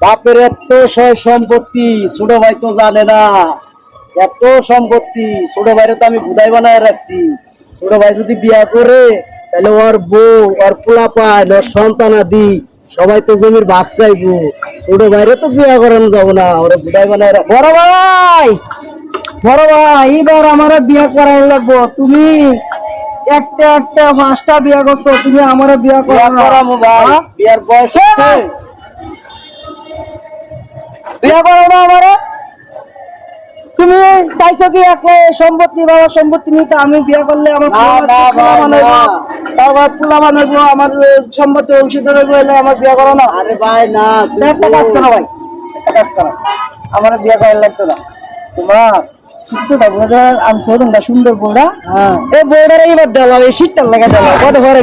বাপের এত সয় সম্পত্তি ছোট ভাই তো জানে না। এত সম্পত্তি ছোট ভাইরে তো আমি বুধাই বানায় রাখছি। ছোট ভাই যদি বিয়া করে তাহলে ওর বউ ওর পোলা পায় ওর সন্তানাদি সবাই তো জমির ভাগ চাইবো। ছোট ভাইরে তো বিয়া করানো যাবো না, ওরা বুধাই বানায় রাখ। বড় ভাই, বড় ভাই, এবার আমার বিয়া করানো লাগবো। তুমি একটা একটা 5টা বিয়া করছো, তুমি আমার বিয়া করাবো ভাই। বিয়ার বয়স বিয়া করো না আমারে। তুমি চাইছো কি একটা সম্পত্তি, বাবার সম্পত্তি নিতে? আমি বিয়া করলে আমার পোলা বানাবো, আমার সম্পত্তি অংশীদার হইলে আমার বিয়া করো না। আরে ভাই না, একটা কাজ করো ভাই, একটা কাজ করো, আমার বিয়া করার লাগতো না। তোমার শিখতে আনছো তোমরা সুন্দর বউরা, এই বউটার এইবার দেওয়া, এই শীতটার লাগা দেওয়া কত ঘরে